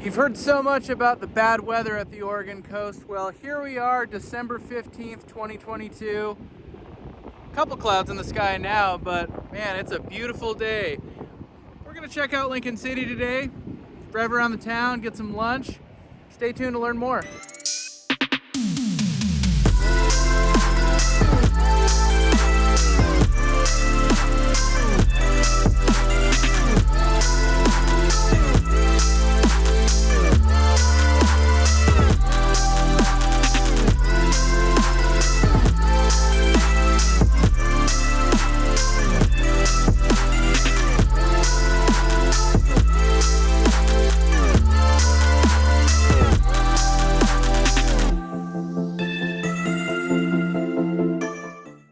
You've heard so much about the bad weather at the Oregon coast. Well, here we are, December 15th, 2022. A couple clouds in the sky now, but man, it's a beautiful day. We're gonna check out Lincoln City today, drive around the town, get some lunch. Stay tuned to learn more.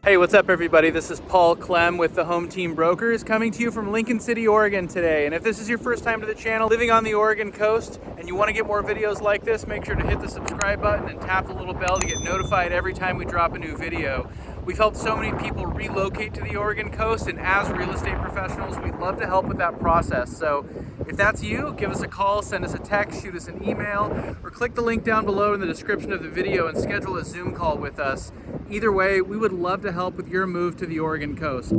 Hey, what's up everybody? This is Paul Clem with the Home Team Brokers coming to you from Lincoln City, Oregon today. And if this is your first time to the channel, living on the Oregon coast, and you want to get more videos like this, make sure to hit the subscribe button and tap the little bell to get notified every time we drop a new video. We've helped so many people relocate to the Oregon coast, and as real estate professionals, we'd love to help with that process. So if that's you, give us a call, send us a text, shoot us an email, or click the link down below in the description of the video and schedule a Zoom call with us. Either way, we would love to help with your move to the Oregon coast.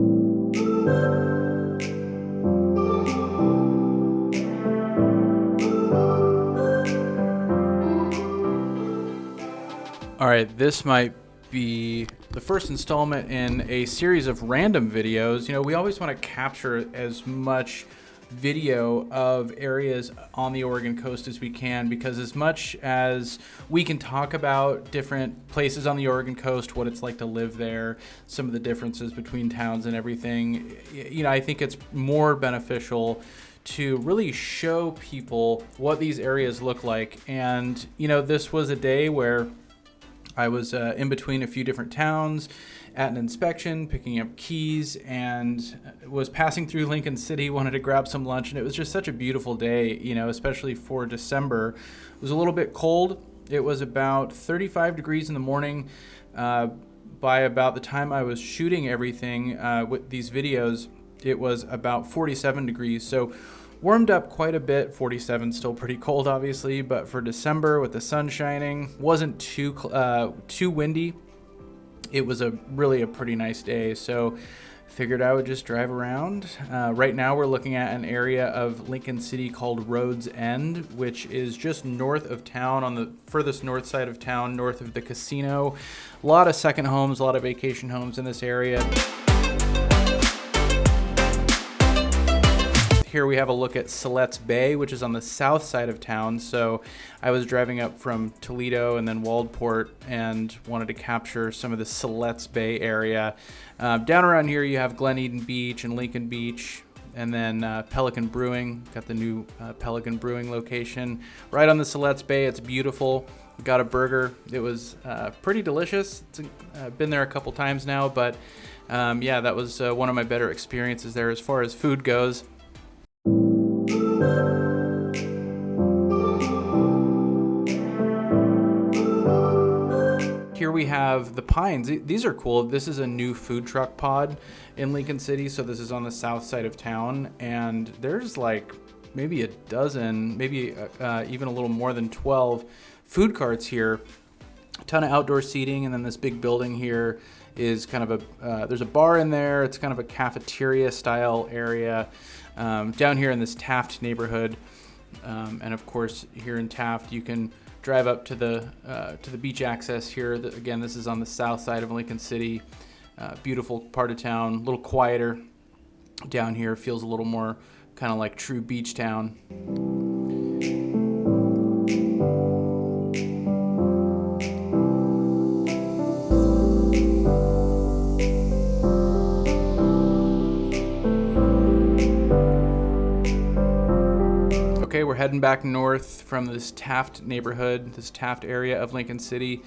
All right, this might be the first installment in a series of random videos. You know, we always want to capture as much video of areas on the Oregon coast as we can, because as much as we can talk about different places on the Oregon coast, what it's like to live there, some of the differences between towns and everything, you know, I think it's more beneficial to really show people what these areas look like. And you know, this was a day where I was in between a few different towns at an inspection, picking up keys, and was passing through Lincoln City, wanted to grab some lunch, and it was just such a beautiful day, you know, especially for December. It was a little bit cold. It was about 35 degrees in the morning. By about the time I was shooting everything with these videos, it was about 47 degrees. So warmed up quite a bit. 47 still pretty cold, obviously, but for December with the sun shining, wasn't too windy. It was really a pretty nice day, so figured I would just drive around. Right now we're looking at an area of Lincoln City called Rhodes End, which is just north of town, on the furthest north side of town, north of the casino. A lot of second homes, a lot of vacation homes in this area. Here we have a look at Siletz Bay, which is on the south side of town. So I was driving up from Toledo and then Waldport and wanted to capture some of the Siletz Bay area. Down around here you have Glen Eden Beach and Lincoln Beach, and then Pelican Brewing. Got the new Pelican Brewing location right on the Siletz Bay. It's beautiful. Got a burger. It was pretty delicious. I've been there a couple times now, but yeah, that was one of my better experiences there as far as food goes. Here we have the Pines. These are cool. This is a new food truck pod in Lincoln City. So this is on the south side of town, and there's like maybe a dozen, maybe even a little more than 12 food carts here. A ton of outdoor seating, and then this big building here is kind of there's a bar in there. It's kind of a cafeteria style area down here in this Taft neighborhood. And of course, here in Taft, you can drive up to the beach access here. Again, this is on the south side of Lincoln City. Beautiful part of town, a little quieter down here. Feels a little more kind of like true beach town. Okay, we're heading back north from this Taft neighborhood, this Taft area of Lincoln City.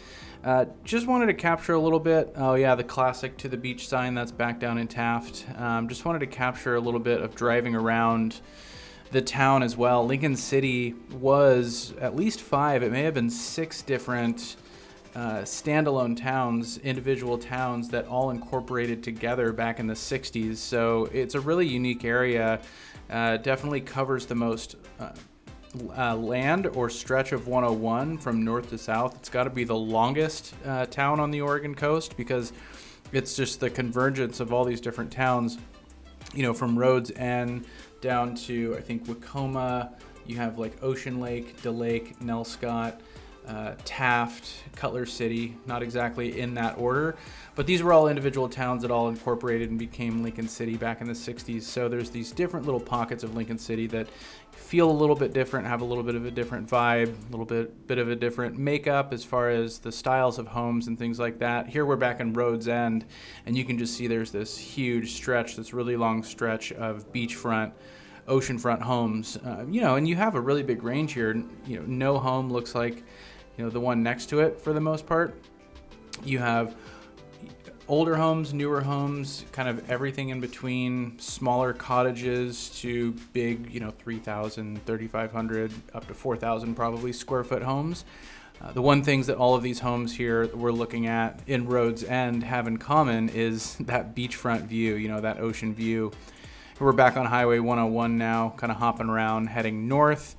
Just wanted to capture a little bit. Oh yeah, the classic to the beach sign, that's back down in Taft. Just wanted to capture a little bit of driving around the town as well. Lincoln City was at least 5, it may have been 6 different standalone towns, individual towns that all incorporated together back in the 60s. So it's a really unique area. Definitely covers the most land or stretch of 101 from north to south. It's got to be the longest town on the Oregon coast, because it's just the convergence of all these different towns, from Rhodes End down to, I think, Wacoma. You have like Ocean Lake, DeLake, Nelscott, Taft, Cutler City, not exactly in that order, but these were all individual towns that all incorporated and became Lincoln City back in the 60s. So there's these different little pockets of Lincoln City that feel a little bit different, have a little bit of a different vibe, a little bit of a different makeup as far as the styles of homes and things like that. Here we're back in Rhodes End, and you can just see there's this huge stretch, this really long stretch of beachfront, oceanfront homes, and you have a really big range here. No home looks like the one next to it for the most part. You have older homes, newer homes, kind of everything in between, smaller cottages to big, 3,000, 3,500, up to 4,000 probably square foot homes. The one things that all of these homes here that we're looking at in Rhodes End have in common is that beachfront view, that ocean view. We're back on Highway 101 now, kind of hopping around, heading north,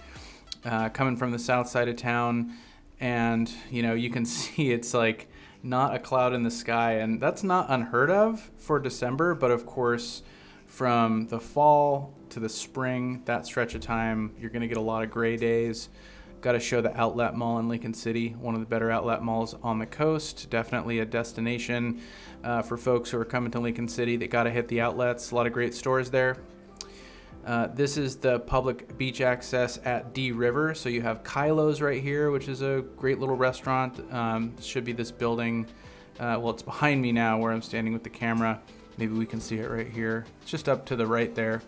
coming from the south side of town. And, you can see it's like not a cloud in the sky. And that's not unheard of for December. But of course, from the fall to the spring, that stretch of time, you're going to get a lot of gray days. Got to show the Outlet Mall in Lincoln City, one of the better outlet malls on the coast. Definitely a destination for folks who are coming to Lincoln City. They got to hit the outlets. A lot of great stores there. This is the public beach access at D River. So you have Kylo's right here, which is a great little restaurant. Should be this building. It's behind me now where I'm standing with the camera. Maybe we can see it right here. It's just up to the right there.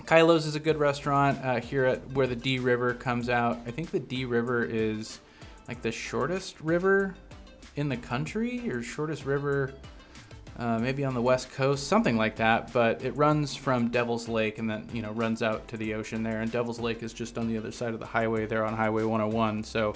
Kylo's is a good restaurant here at where the D River comes out. I think the D River is like the shortest river in the country, or shortest river maybe on the west coast, something like that. But it runs from Devil's Lake and then runs out to the ocean there. And Devil's Lake is just on the other side of the highway there on Highway 101. So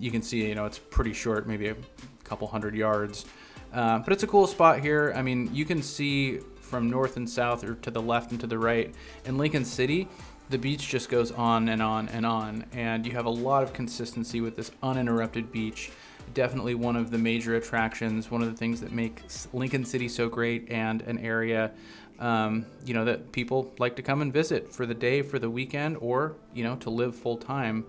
you can see it's pretty short, maybe a couple hundred yards. But it's a cool spot here. I mean, you can see from north and south, or to the left and to the right. In Lincoln City, the beach just goes on and on and on, and you have a lot of consistency with this uninterrupted beach. Definitely one of the major attractions, one of the things that makes Lincoln City so great, and an area that people like to come and visit for the day, for the weekend, or to live full time.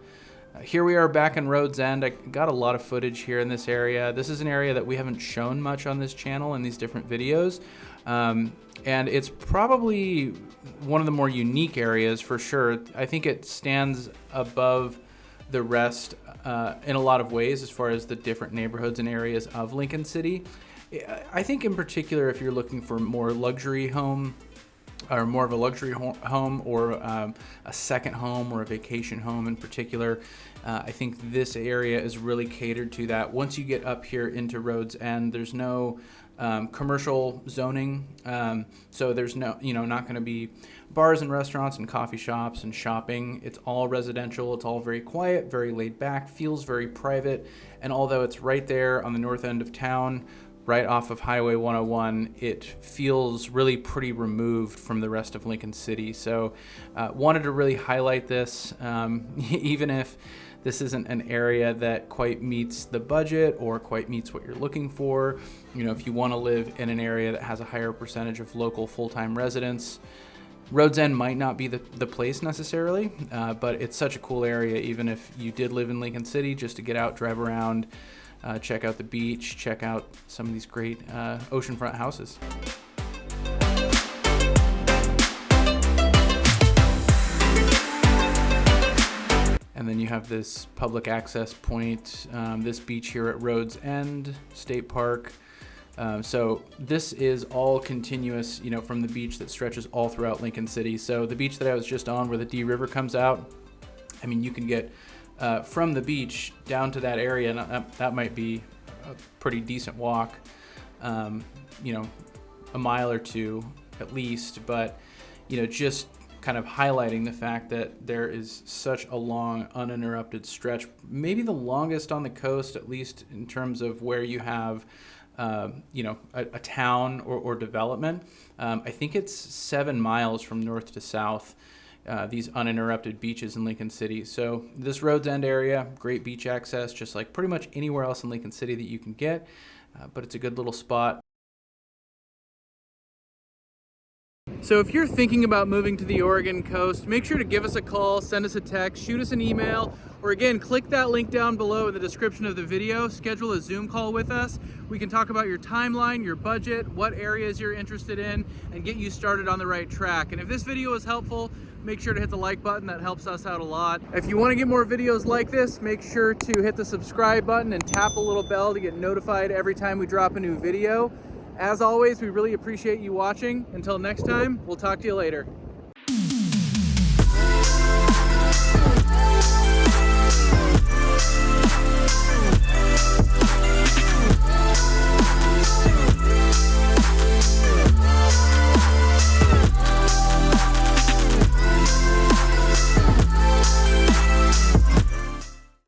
Here we are back in Rhodes End. I got a lot of footage here in this area. This is an area that we haven't shown much on this channel in these different videos. And it's probably one of the more unique areas for sure. I think it stands above the rest in a lot of ways as far as the different neighborhoods and areas of Lincoln City. I think in particular, if you're looking for more luxury home, or more of a luxury home, or a second home, or a vacation home in particular, I think this area is really catered to that. Once you get up here into Rhodes End, there's no commercial zoning, so there's not going to be bars and restaurants and coffee shops and shopping. It's all residential. It's all very quiet, very laid back, feels very private. And although it's right there on the north end of town, right off of Highway 101, it feels really pretty removed from the rest of Lincoln City. So wanted to really highlight this, even if this isn't an area that quite meets the budget or quite meets what you're looking for. If you want to live in an area that has a higher percentage of local full-time residents, Rhodes End might not be the place necessarily, but it's such a cool area, even if you did live in Lincoln City, just to get out, drive around, check out the beach, check out some of these great oceanfront houses. And then you have this public access point, this beach here at Rhodes End State Park. So this is all continuous, from the beach that stretches all throughout Lincoln City. So the beach that I was just on, where the D River comes out, I mean, you can get from the beach down to that area, and that might be a pretty decent walk, a mile or two at least, but, just kind of highlighting the fact that there is such a long, uninterrupted stretch, maybe the longest on the coast, at least in terms of where you have a town or development. I think it's 7 miles from north to south. these uninterrupted beaches in Lincoln City. So this Roads End area, great beach access, just like pretty much anywhere else in Lincoln City that you can get, but it's a good little spot. So if you're thinking about moving to the Oregon coast, make sure to give us a call, send us a text, shoot us an email, or again, click that link down below in the description of the video, schedule a Zoom call with us. We can talk about your timeline, your budget, what areas you're interested in, and get you started on the right track. And if this video was helpful, make sure to hit the like button. That helps us out a lot. If you want to get more videos like this, make sure to hit the subscribe button and tap the little bell to get notified every time we drop a new video. As always, we really appreciate you watching. Until next time, we'll talk to you later.